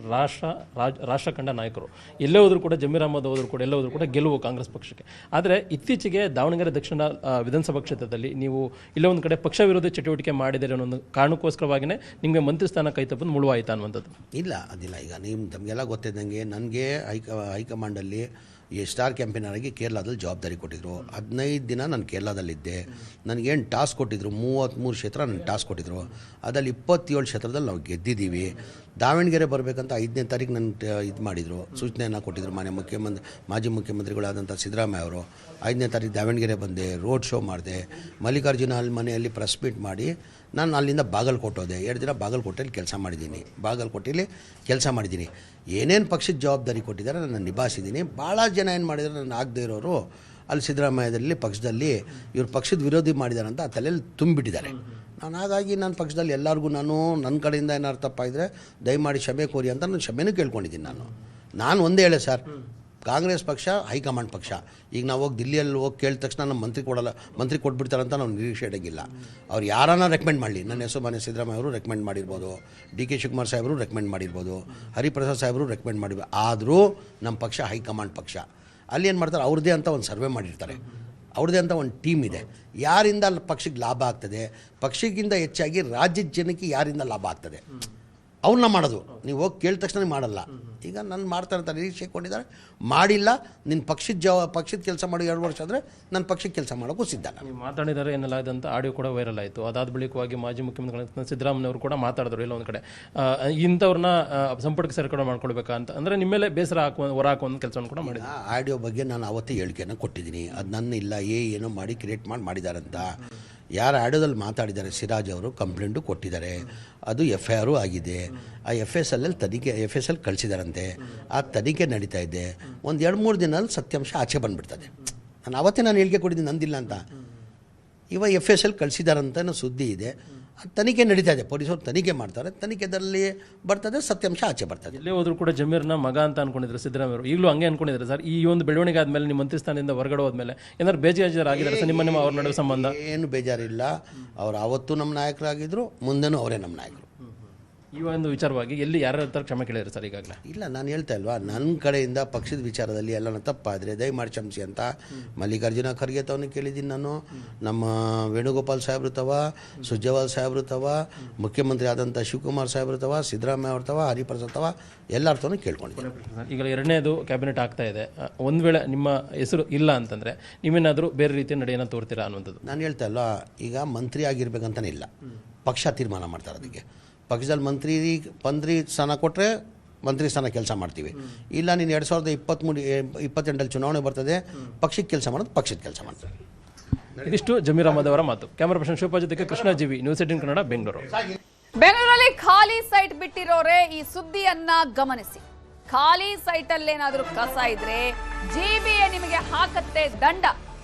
ರಾಷ್ಟ್ರ ಕಂಡ ನಾಯಕರು. ಎಲ್ಲೇ ಹೋದ್ರು ಕೂಡ ಜಮೀರ್ ಅಹಮದ್ ಅವರು ಕೂಡ ಎಲ್ಲೇ ಹೋದ್ರು ಕೂಡ ಗೆಲುವು ಕಾಂಗ್ರೆಸ್ ಪಕ್ಷಕ್ಕೆ. ಆದರೆ ಇತ್ತೀಚೆಗೆ ದಾವಣಗೆರೆ ದಕ್ಷಿಣ ವಿಧಾನಸಭಾ ಕ್ಷೇತ್ರದಲ್ಲಿ ನೀವು ಇಲ್ಲೇ ಒಂದು ಕಡೆ ಪಕ್ಷ ವಿರೋಧಿ ಚಟುವಟಿಕೆ ಮಾಡಿದರೆ ಅನ್ನೋ ಒಂದು ಕಾರಣಕ್ಕೋಸ್ಕರವಾಗಿಯೇ ನಿಮಗೆ ಮಂತ್ರಿ ಸ್ಥಾನ ಕೈ ತಪ್ಪದು ಮುಳುವಾಯಿತಾ ಅನ್ನುವಂಥದ್ದು. ಇಲ್ಲ, ಅದಿಲ್ಲ. ಈಗ ನೀವು ತಮಗೆಲ್ಲ ಗೊತ್ತಿದ್ದಂಗೆ ನನಗೆ ಹೈಕಮಾಂಡಲ್ಲಿ ಈ ಸ್ಟಾರ್ ಕ್ಯಾಂಪೇನರ್ ಆಗಿ ಕೇರಳದಲ್ಲಿ ಜವಾಬ್ದಾರಿ ಕೊಟ್ಟಿದ್ರು. 15 ದಿನ ನಾನು ಕೇರಳದಲ್ಲಿದ್ದೆ. ನನಗೇನು ಟಾಸ್ಕ್ ಕೊಟ್ಟಿದ್ರು, 33 ಕ್ಷೇತ್ರ ನನಗೆ ಟಾಸ್ಕ್ ಕೊಟ್ಟಿದ್ರು. ಅದರಲ್ಲಿ 27 ಕ್ಷೇತ್ರದಲ್ಲಿ ನಾವು ಗೆದ್ದಿದ್ದೀವಿ. ದಾವಣಗೆರೆ ಬರಬೇಕಂತ 5ನೇ ತಾರೀಕು ನನ್ನ ಇದು ಮಾಡಿದರು, ಸೂಚನೆಯನ್ನು ಕೊಟ್ಟಿದ್ದರು ಮಾಜಿ ಮುಖ್ಯಮಂತ್ರಿಗಳಾದಂಥ ಸಿದ್ದರಾಮಯ್ಯ ಅವರು. 5ನೇ ತಾರೀಕು ದಾವಣಗೆರೆ ಬಂದೆ, ರೋಡ್ ಶೋ ಮಾಡಿದೆ, ಮಲ್ಲಿಕಾರ್ಜುನ ಮನೆಯಲ್ಲಿ ಪ್ರೆಸ್ ಮೀಟ್ ಮಾಡಿ ನಾನು ಅಲ್ಲಿಂದ ಬಾಗಲಕೋಟೆ ಹೋದೆ. 2 ದಿನ ಬಾಗಲಕೋಟೆಯಲ್ಲಿ ಕೆಲಸ ಮಾಡಿದ್ದೀನಿ. ಏನೇನು ಪಕ್ಷದ ಜವಾಬ್ದಾರಿ ಕೊಟ್ಟಿದ್ದಾರೆ ನಾನು ನಿಭಾಯಿಸಿದ್ದೀನಿ. ಭಾಳ ಜನ ಏನು ಮಾಡಿದ್ದಾರೆ, ನಾನು ಆಗದೆ ಇರೋರು ಅಲ್ಲಿ ಸಿದ್ದರಾಮಯ್ಯದಲ್ಲಿ ಪಕ್ಷದಲ್ಲಿ ಇವ್ರು ಪಕ್ಷದ ವಿರೋಧಿ ಮಾಡಿದ್ದಾರೆ ಅಂತ ಆ ತಲೆಯಲ್ಲಿ ತುಂಬಿಬಿಟ್ಟಿದ್ದಾರೆ. ಹಾಗಾಗಿ ನಾನು ಪಕ್ಷದಲ್ಲಿ ಎಲ್ಲರಿಗೂ ನನ್ನ ಕಡೆಯಿಂದ ಏನಾದ್ರು ತಪ್ಪಾಯಿದ್ರೆ ದಯಮಾಡಿ ಕ್ಷಮೆ ಕೋರಿ ಅಂತ ನಾನು ಕ್ಷಮೆನೂ ಕೇಳ್ಕೊಂಡಿದ್ದೀನಿ. ನಾನು ಒಂದೇ ಹೇಳೆ ಸರ್, ಕಾಂಗ್ರೆಸ್ ಪಕ್ಷ ಹೈಕಮಾಂಡ್ ಪಕ್ಷ. ಈಗ ನಾವು ಹೋಗಿ ದಿಲ್ಲಿಯಲ್ಲಿ ಹೋಗಿ ಕೇಳಿದ ತಕ್ಷಣ ನಮ್ಮ ಮಂತ್ರಿ ಕೊಟ್ಬಿಡ್ತಾರಂತ ನಾವು ನಿರೀಕ್ಷೆ ಇಡೋಂಗಿಲ್ಲ. ಅವ್ರು ಯಾರನ್ನ ರೆಕಮೆಂಡ್ ಮಾಡಲಿ, ನನ್ನ ಹೆಸರು ಮಾನ್ಯ ಸಿದ್ದರಾಮಯ್ಯ ಅವರು ರೆಕಮೆಂಡ್ ಮಾಡಿರ್ಬೋದು, ಡಿ ಕೆ ಶಿವಕುಮಾರ್ ಸಾಹೇಬರು ರೆಕಮೆಂಡ್ ಮಾಡಿರ್ಬೋದು, ಹರಿಪ್ರಸಾದ್ ಸಾಹೇಬರು ರೆಕಮೆಂಡ್ ಮಾಡಿರ್ಬೋದು. ಆದರೂ ನಮ್ಮ ಪಕ್ಷ ಹೈಕಮಾಂಡ್ ಪಕ್ಷ. ಅಲ್ಲಿ ಏನು ಮಾಡ್ತಾರೆ, ಅವ್ರದ್ದೇ ಅಂತ ಒಂದು ಸರ್ವೆ ಮಾಡಿರ್ತಾರೆ, ಅವ್ರದ್ದೇ ಅಂತ ಒಂದು ಟೀಮ್ ಇದೆ. ಯಾರಿಂದ ಪಕ್ಷಕ್ಕೆ ಲಾಭ ಆಗ್ತದೆ, ಪಕ್ಷಕ್ಕಿಂತ ಹೆಚ್ಚಾಗಿ ರಾಜ್ಯದ ಜನಕ್ಕೆ ಯಾರಿಂದ ಲಾಭ ಆಗ್ತದೆ ಅವನ್ನ ಮಾಡೋದು. ನೀವು ಹೋಗಿ ಕೇಳಿದ ತಕ್ಷಣ ಮಾಡಲ್ಲ. ಈಗ ನಾನು ಮಾಡ್ತಾರೆ ಅಂತ ನಿರೀಕ್ಷೆ ಕೊಂಡಿದ್ದಾರೆ, ಮಾಡಿಲ್ಲ. ನಿನ್ನ ಪಕ್ಷದ ಕೆಲಸ ಮಾಡಿ 2 ವರ್ಷ ಆದರೆ ನನ್ನ ಪಕ್ಷಕ್ಕೆ ಕೆಲಸ ಮಾಡೋಕ್ಕೂ ಸಿದ್ಧ. ನೀವು ಮಾತಾಡಿದ್ದಾರೆ ಎನ್ನಲಾದಂಥ ಆಡಿಯೋ ಕೂಡ ವೈರಲ್ ಆಯಿತು. ಅದಾದ ಬಳಿಕವಾಗಿ ಮಾಜಿ ಮುಖ್ಯಮಂತ್ರಿಗಳಾದ ಸಿದ್ದರಾಮಯ್ಯವರು ಕೂಡ ಮಾತಾಡಿದ್ರು ಎಲ್ಲ ಒಂದು ಕಡೆ. ಇಂಥವ್ರನ್ನ ಸಂಪರ್ಕ ಸೇರ್ಕೊಂಡು ಮಾಡ್ಕೊಳ್ಬೇಕಾ ಅಂತ ಅಂದರೆ ನಿಮ್ಮ ಮೇಲೆ ಬೇಸರ ಹೊರ ಹಾಕುವಂಥ ಕೆಲಸವನ್ನು ಕೂಡ ಮಾಡಿದ್ರು. ಆಡಿಯೋ ಬಗ್ಗೆ ನಾನು ಅವತ್ತೇ ಹೇಳಿಕೆಯನ್ನು ಕೊಟ್ಟಿದ್ದೀನಿ. ಅದು ನನ್ನ ಇಲ್ಲ ಏನೋ ಮಾಡಿ ಕ್ರಿಯೇಟ್ ಮಾಡಿದಾರಂತ. ಯಾರು ಆಡಿಯೋದಲ್ಲಿ ಮಾತಾಡಿದ್ದಾರೆ ಸಿರಾಜ್ ಅವರು ಕಂಪ್ಲೇಂಟು ಕೊಟ್ಟಿದ್ದಾರೆ. ಅದು FIR ಆಗಿದೆ. ಆ FSL ಕಳಿಸಿದಾರಂತೆ. ಆ ತನಿಖೆ ನಡೀತಾ ಇದೆ. ಒಂದು 2-3 ದಿನದಲ್ಲಿ ಸತ್ಯಾಂಶ ಆಚೆ ಬಂದುಬಿಡ್ತದೆ. ನಾನು ಹೇಳಿಕೆ ಕೊಟ್ಟಿದ್ದೀನಿ ನಂದಿಲ್ಲ ಅಂತ. ಇವಾಗ FSL ಕಳಿಸಿದಾರಂತ ಸುದ್ದಿ ಇದೆ. ತನಿಖೆ ನಡೀತಾ ಇದೆ, ಪೊಲೀಸರು ತನಿಖೆ ಮಾಡ್ತಾರೆ. ತನಿಖೆದಲ್ಲಿ ಬರ್ತದೆ, ಸತ್ಯಾಂಶ ಆಚೆ ಬರ್ತದೆ. ಎಲ್ಲೇ ಹೋದ್ರು ಕೂಡ ಜಮೀರ್ನ ಮಗ ಅಂತ ಅನ್ಕೊಂಡಿದ್ರು ಸಿದ್ದರಾಮಯ್ಯ. ಈಗಲೂ ಹಂಗೆ ಅನ್ಕೊಂಡಿದ್ದಾರೆ ಸರ್. ಈ ಒಂದು ಬೆಳವಣಿಗೆ ಆದಮೇಲೆ ನಿಮ್ಮ ಮಂತ್ರಿ ಸ್ಥಾನದಿಂದ ಹೊರಗಡೆ ಹೋದ್ಮೇಲೆ ಏನಾದ್ರು ಬೇಜಾರಾಗಿದ್ದಾರೆ ಸರ್ ನಿಮ್ಮ ಅವ್ರ ನಡುವೆ ಸಂಬಂಧ? ಏನು ಬೇಜಾರಿಲ್ಲ. ಅವ್ರು ಅವತ್ತು ನಮ್ಮ ನಾಯಕರಾಗಿದ್ದರು, ಮುಂದೆನೂ ಅವರೇ ನಮ್ಮ ನಾಯಕರು. ಈ ಒಂದು ವಿಚಾರವಾಗಿ ಎಲ್ಲಿ ಯಾರ ಹತ್ರ ಕ್ಷಮೆ ಕೇಳಿದ್ರು ಸರ್ ಈಗಾಗಲೇ? ಇಲ್ಲ, ನಾನು ಹೇಳ್ತಾ ಇಲ್ವಾ, ನನ್ನ ಕಡೆಯಿಂದ ಪಕ್ಷದ ವಿಚಾರದಲ್ಲಿ ಎಲ್ಲ ತಪ್ಪಾದರೆ ದಯಮಾಡಿ ಕ್ಷಮಿಸಿ ಅಂತ ಮಲ್ಲಿಕಾರ್ಜುನ ಖರ್ಗೆ ತವನಿಗೆ ಕೇಳಿದ್ದೀನಿ ನಾನು. ನಮ್ಮ ವೇಣುಗೋಪಾಲ್ ಸಾಹೇಬ್ರು ತವ, ಸುರ್ಜೇವಾಲ್ ಸಾಹೇಬ್ರು ತವ, ಮುಖ್ಯಮಂತ್ರಿ ಆದಂಥ ಶಿವಕುಮಾರ್ ಸಾಹೇಬ್ರು ತವ, ಸಿದ್ದರಾಮಯ್ಯ ಅವ್ರ ತವ, ಹರಿಪ್ರಸಾದ್ ತವ, ಎಲ್ಲರ ತವನು ಕೇಳ್ಕೊಂಡಿದ್ದೀನಿ. ಈಗ 2ನೇದು ಕ್ಯಾಬಿನೆಟ್ ಆಗ್ತಾ ಇದೆ. ಒಂದು ವೇಳೆ ನಿಮ್ಮ ಹೆಸರು ಇಲ್ಲ ಅಂತಂದರೆ ನೀವೇನಾದರೂ ಬೇರೆ ರೀತಿಯ ನಡೆಯನ್ನು ತೋರ್ತೀರಾ ಅನ್ನೋಂಥದ್ದು? ನಾನು ಹೇಳ್ತಾ ಇಲ್ವಾ, ಈಗ ಮಂತ್ರಿ ಆಗಿರ್ಬೇಕಂತಲೇ ಇಲ್ಲ, ಪಕ್ಷ ತೀರ್ಮಾನ ಮಾಡ್ತಾರೆ. ಅದಕ್ಕೆ ಪಕ್ಷದಲ್ಲಿ ಮಂತ್ರಿ ಸ್ಥಾನ ಕೊಟ್ಟರೆ ಮಂತ್ರಿ ಸ್ಥಾನ ಕೆಲಸ ಮಾಡ್ತೀವಿ. ಇಲ್ಲ ನೀನು 2023-28 ಚುನಾವಣೆ ಬರ್ತದೆ, ಪಕ್ಷಕ್ಕೆ ಕೆಲಸ ಮಾಡೋದು ಪಕ್ಷದ ಕೆಲಸ ಮಾಡ್ತಾರೆ. ಇದಿಷ್ಟು ಜಮೀರ್ ಅಹಮದ್ ಅವರ ಮಾತು. ಕ್ಯಾಮರಾ ಪರ್ಸನ್ ಶಿವಪ್ಪ ಜೊತೆಗೆ ಕೃಷ್ಣ ಜಿವಿ, ನ್ಯೂಸ್ 18 ಕನ್ನಡ, ಬೆಂಗಳೂರು. ಬೆಂಗಳೂರಲ್ಲಿ ಖಾಲಿ ಸೈಟ್ ಬಿಟ್ಟಿರೋರೆ ಈ ಸುದ್ದಿಯನ್ನ ಗಮನಿಸಿ. ಖಾಲಿ ಸೈಟ್ ಅಲ್ಲೇನಾದ್ರೂ ಕಸ ಇದ್ರೆ ಜಿಬಿಎ ನಿಮಗೆ ಹಾಕತ್ತೆ ದಂಡ.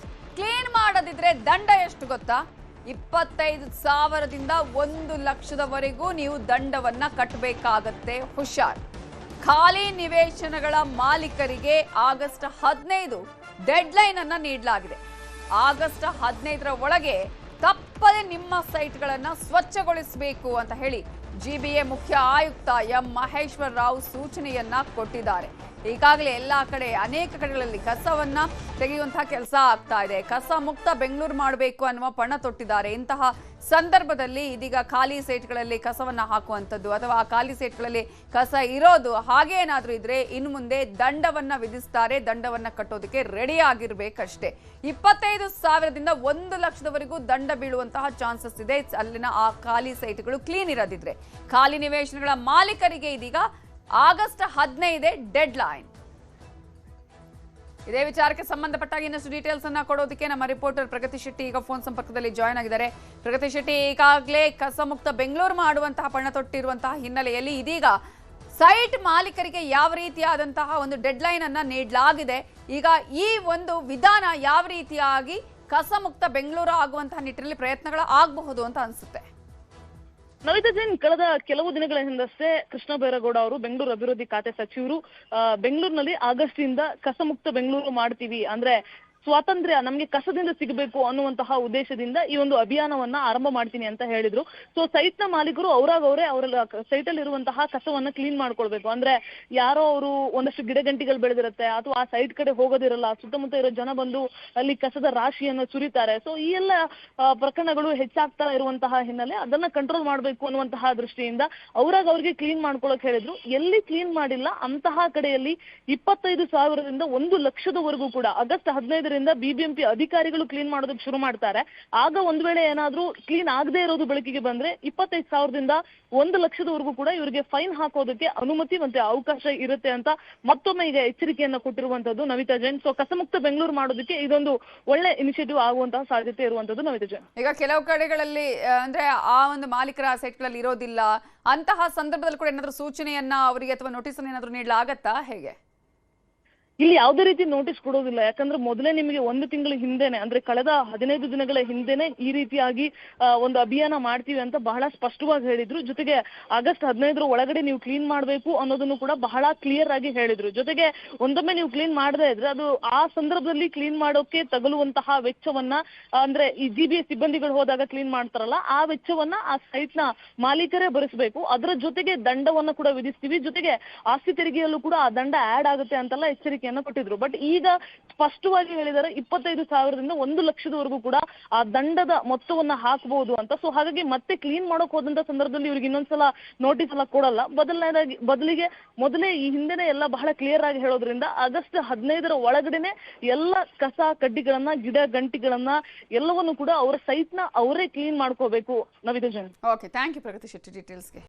ಕ್ಲೀನ್ ಮಾಡದಿದ್ರೆ ದಂಡ ಎಷ್ಟು ಗೊತ್ತಾ? 25,000ದಿಂದ 1,00,000ವರೆಗೂ ನೀವು ದಂಡವನ್ನ ಕಟ್ಟಬೇಕಾಗತ್ತೆ. ಹುಷಾರ್. ಖಾಲಿ ನಿವೇಶನಗಳ ಮಾಲೀಕರಿಗೆ ಆಗಸ್ಟ್ 15 ಡೆಡ್ಲೈನ್ ಅನ್ನ ನೀಡಲಾಗಿದೆ. ಆಗಸ್ಟ್ 15ರ ಒಳಗೆ ತಪ್ಪದೆ ನಿಮ್ಮ ಸೈಟ್ಗಳನ್ನ ಸ್ವಚ್ಛಗೊಳಿಸಬೇಕು ಅಂತ ಹೇಳಿ ಜಿಬಿಎ ಮುಖ್ಯ ಆಯುಕ್ತ ಎಂ ಮಹೇಶ್ವರ್ ರಾವ್ ಸೂಚನೆಯನ್ನ ಕೊಟ್ಟಿದ್ದಾರೆ. ಈಗಾಗಲೇ ಎಲ್ಲಾ ಕಡೆ ಅನೇಕ ಕಡೆಗಳಲ್ಲಿ ಕಸವನ್ನ ತೆಗೆಯುವಂತಹ ಕೆಲಸ ಆಗ್ತಾ ಇದೆ. ಕಸ ಮುಕ್ತ ಬೆಂಗಳೂರು ಮಾಡಬೇಕು ಅನ್ನುವ ಪಣ ತೊಟ್ಟಿದ್ದಾರೆ. ಇಂತಹ ಸಂದರ್ಭದಲ್ಲಿ ಇದೀಗ ಖಾಲಿ ಸೈಟ್ಗಳಲ್ಲಿ ಕಸವನ್ನ ಹಾಕುವಂಥದ್ದು ಅಥವಾ ಆ ಖಾಲಿ ಸೈಟ್ಗಳಲ್ಲಿ ಕಸ ಇರೋದು ಹಾಗೆ ಏನಾದರೂ ಇದ್ರೆ ಇನ್ನು ಮುಂದೆ ದಂಡವನ್ನ ವಿಧಿಸ್ತಾರೆ. ದಂಡವನ್ನ ಕಟ್ಟೋದಕ್ಕೆ ರೆಡಿ ಆಗಿರ್ಬೇಕಷ್ಟೇ. 25,000ದಿಂದ 1,00,000ವರೆಗೂ ದಂಡ ಬೀಳುವಂತಹ ಚಾನ್ಸಸ್ ಇದೆ ಅಲ್ಲಿನ ಆ ಖಾಲಿ ಸೈಟ್ಗಳು ಕ್ಲೀನ್ ಇರೋದಿದ್ರೆ. ಖಾಲಿ ನಿವೇಶನಗಳ ಮಾಲೀಕರಿಗೆ ಇದೀಗ ಆಗಸ್ಟ್ 15 ಡೆಡ್ ಲೈನ್. ಇದೇ ವಿಚಾರಕ್ಕೆ ಸಂಬಂಧಪಟ್ಟಾಗ ಇನ್ನಷ್ಟು ಡೀಟೇಲ್ಸ್ ಅನ್ನ ಕೊಡೋದಕ್ಕೆ ನಮ್ಮ ರಿಪೋರ್ಟರ್ ಪ್ರಗತಿ ಶೆಟ್ಟಿ ಈಗ ಫೋನ್ ಸಂಪರ್ಕದಲ್ಲಿ ಜಾಯ್ನ್ ಆಗಿದ್ದಾರೆ. ಪ್ರಗತಿ ಶೆಟ್ಟಿ, ಈಗಾಗಲೇ ಕಸಮುಕ್ತ ಬೆಂಗಳೂರು ಮಾಡುವಂತಹ ಪಣ ತೊಟ್ಟಿರುವಂತಹ ಹಿನ್ನೆಲೆಯಲ್ಲಿ ಇದೀಗ ಸೈಟ್ ಮಾಲೀಕರಿಗೆ ಯಾವ ರೀತಿಯಾದಂತಹ ಒಂದು ಡೆಡ್ ಲೈನ್ ಅನ್ನ ನೀಡಲಾಗಿದೆ. ಈಗ ಈ ಒಂದು ವಿಧಾನ ಯಾವ ರೀತಿಯಾಗಿ ಕಸಮುಕ್ತ ಬೆಂಗಳೂರು ಆಗುವಂತಹ ನಿಟ್ಟಿನಲ್ಲಿ ಪ್ರಯತ್ನಗಳು ಆಗಬಹುದು ಅಂತ ಅನ್ಸುತ್ತೆ? ನವಿತಾ ಜೈನ್, ಕಳೆದ ಕೆಲವು ದಿನಗಳ ಹಿಂದಷ್ಟೇ ಕೃಷ್ಣ ಬೈರೇಗೌಡ ಅವರು ಬೆಂಗಳೂರು ಅಭಿವೃದ್ಧಿ ಖಾತೆ ಸಚಿವರು ಬೆಂಗಳೂರಿನಲ್ಲಿ ಆಗಸ್ಟ್ ಇಂದ ಕಸಮುಕ್ತ ಬೆಂಗಳೂರು ಮಾಡ್ತೀವಿ, ಅಂದ್ರೆ ಸ್ವಾತಂತ್ರ್ಯ ನಮ್ಗೆ ಕಸದಿಂದ ಸಿಗಬೇಕು ಅನ್ನುವಂತಹ ಉದ್ದೇಶದಿಂದ ಈ ಒಂದು ಅಭಿಯಾನವನ್ನ ಆರಂಭ ಮಾಡ್ತೀನಿ ಅಂತ ಹೇಳಿದ್ರು. ಸೊ ಸೈಟ್ ನ ಮಾಲೀಕರು ಅವರಾಗವ್ರೆ ಅವರ ಸೈಟ್ ಅಲ್ಲಿ ಇರುವಂತಹ ಕಸವನ್ನ ಕ್ಲೀನ್ ಮಾಡ್ಕೊಳ್ಬೇಕು. ಅಂದ್ರೆ ಯಾರೋ ಅವರು ಒಂದಷ್ಟು ಗಿಡಗಂಟಿಗಳು ಬೆಳೆದಿರುತ್ತೆ ಅಥವಾ ಆ ಸೈಟ್ ಕಡೆ ಹೋಗೋದಿರಲ್ಲ, ಸುತ್ತಮುತ್ತ ಇರೋ ಜನ ಬಂದು ಅಲ್ಲಿ ಕಸದ ರಾಶಿಯನ್ನು ಸುರಿತಾರೆ. ಸೊ ಈ ಎಲ್ಲ ಪ್ರಕರಣಗಳು ಹೆಚ್ಚಾಗ್ತಾ ಇರುವಂತಹ ಹಿನ್ನೆಲೆ ಅದನ್ನ ಕಂಟ್ರೋಲ್ ಮಾಡಬೇಕು ಅನ್ನುವಂತಹ ದೃಷ್ಟಿಯಿಂದ ಅವ್ರಿಗೆ ಕ್ಲೀನ್ ಮಾಡ್ಕೊಳಕ್ ಹೇಳಿದ್ರು. ಎಲ್ಲಿ ಕ್ಲೀನ್ ಮಾಡಿಲ್ಲ ಅಂತಹ ಕಡೆಯಲ್ಲಿ 25,000ದಿಂದ 1,00,000ವರೆಗೂ ಕೂಡ ಆಗಸ್ಟ್ 15ರಿಂದ ಬಿಬಿಎಂಪಿ ಅಧಿಕಾರಿಗಳು ಕ್ಲೀನ್ ಮಾಡೋದಕ್ಕೆ ಶುರು ಮಾಡ್ತಾರೆ. ಆಗ ಒಂದ್ ವೇಳೆ ಏನಾದ್ರೂ ಕ್ಲೀನ್ ಆಗದೆ ಇರೋದು ಬೆಳಕಿಗೆ ಬಂದ್ರೆ 25,000ದಿಂದ 1,00,000ವರೆಗೂ ಕೂಡ ಇವರಿಗೆ ಫೈನ್ ಹಾಕೋದಕ್ಕೆ ಅನುಮತಿ ಮತ್ತೆ ಅವಕಾಶ ಇರುತ್ತೆ ಅಂತ ಮತ್ತೊಮ್ಮೆ ಈಗ ಎಚ್ಚರಿಕೆಯನ್ನ ಕೊಟ್ಟಿರುವಂತದ್ದು ನವಿತಾ ಜೈನ್. ಸೊ ಕಸಮುಕ್ತ ಬೆಂಗಳೂರು ಮಾಡೋದಕ್ಕೆ ಇದೊಂದು ಒಳ್ಳೆ ಇನಿಷಿಯೇಟಿವ್ ಆಗುವಂತಹ ಸಾಧ್ಯತೆ ಇರುವಂತದ್ದು ನವಿತಾ ಜೈನ್. ಈಗ ಕೆಲವು ಕಡೆಗಳಲ್ಲಿ ಅಂದ್ರೆ ಆ ಒಂದು ಮಾಲೀಕರ ಸೈಟ್ಗಳಲ್ಲಿ ಇರೋದಿಲ್ಲ, ಅಂತಹ ಸಂದರ್ಭದಲ್ಲಿ ಕೂಡ ಏನಾದ್ರೂ ಸೂಚನೆಯನ್ನ ಅವರಿಗೆ ಅಥವಾ ನೋಟಿಸ್ ಅನ್ನು ಏನಾದ್ರೂ ನೀಡಲಾಗತ್ತಾ, ಹೇಗೆ? ಇಲ್ಲಿ ಯಾವುದೇ ರೀತಿ ನೋಟಿಸ್ ಕೊಡೋದಿಲ್ಲ. ಯಾಕಂದ್ರೆ ಮೊದಲೇ ನಿಮಗೆ 1 ತಿಂಗಳ ಹಿಂದೆನೆ ಅಂದ್ರೆ ಕಳೆದ 15 ದಿನಗಳ ಹಿಂದೆನೆ ಈ ರೀತಿಯಾಗಿ ಒಂದು ಅಭಿಯಾನ ಮಾಡ್ತೀವಿ ಅಂತ ಬಹಳ ಸ್ಪಷ್ಟವಾಗಿ ಹೇಳಿದ್ರು. ಜೊತೆಗೆ ಆಗಸ್ಟ್ 15ರ ಒಳಗಡೆ ನೀವು ಕ್ಲೀನ್ ಮಾಡಬೇಕು ಅನ್ನೋದನ್ನು ಕೂಡ ಬಹಳ ಕ್ಲಿಯರ್ ಆಗಿ ಹೇಳಿದ್ರು. ಜೊತೆಗೆ ಒಂದೊಮ್ಮೆ ನೀವು ಕ್ಲೀನ್ ಮಾಡದೇ ಇದ್ರೆ ಅದು ಆ ಸಂದರ್ಭದಲ್ಲಿ ಕ್ಲೀನ್ ಮಾಡೋಕೆ ತಗಲುವಂತಹ ವೆಚ್ಚವನ್ನ ಅಂದ್ರೆ ಈ GBA ಸಿಬ್ಬಂದಿಗಳು ಹೋದಾಗ ಕ್ಲೀನ್ ಮಾಡ್ತಾರಲ್ಲ ಆ ವೆಚ್ಚವನ್ನ ಆ ಸೈಟ್ ನ ಮಾಲೀಕರೇ ಭರಿಸಬೇಕು. ಅದರ ಜೊತೆಗೆ ದಂಡವನ್ನ ಕೂಡ ವಿಧಿಸ್ತೀವಿ. ಜೊತೆಗೆ ಆಸ್ತಿ ತೆರಿಗೆಯಲ್ಲೂ ಕೂಡ ಆ ದಂಡ ಆಡ್ ಆಗುತ್ತೆ ಅಂತೆಲ್ಲ ಎಚ್ಚರಿಕೆ ಕೊಟ್ಟಿದ್ರು. ಬಟ್ ಈಗ ಸ್ಪಷ್ಟವಾಗಿ ಹೇಳಿದ್ದಾರೆ 25,000ದಿಂದ 1,00,000ವರೆಗೂ ಕೂಡ ಆ ದಂಡದ ಮೊತ್ತವನ್ನ ಹಾಕಬಹುದು ಅಂತ. ಸೊ ಹಾಗಾಗಿ ಮತ್ತೆ ಕ್ಲೀನ್ ಮಾಡೋಕ್ ಹೋದಂತ ಸಂದರ್ಭದಲ್ಲಿ ಇವ್ರಿಗೆ ಇನ್ನೊಂದ್ಸಲ ನೋಟಿಸ್ ಎಲ್ಲ ಕೊಡಲ್ಲ. ಬದಲಿಗೆ ಮೊದಲೇ ಈ ಹಿಂದೆನೆ ಎಲ್ಲ ಬಹಳ ಕ್ಲಿಯರ್ ಆಗಿ ಹೇಳೋದ್ರಿಂದ ಆಗಸ್ಟ್ 15ರ ಒಳಗಡೆನೆ ಎಲ್ಲ ಕಸ ಕಡ್ಡಿಗಳನ್ನ ಗಿಡ ಗಂಟಿಗಳನ್ನ ಎಲ್ಲವನ್ನು ಕೂಡ ಅವರ ಸೈಟ್ ನ ಅವರೇ ಕ್ಲೀನ್ ಮಾಡ್ಕೋಬೇಕು. Navita Jain. Okay, thank you Pragati Shetty ಡೀಟೇಲ್ಸ್ಗೆ.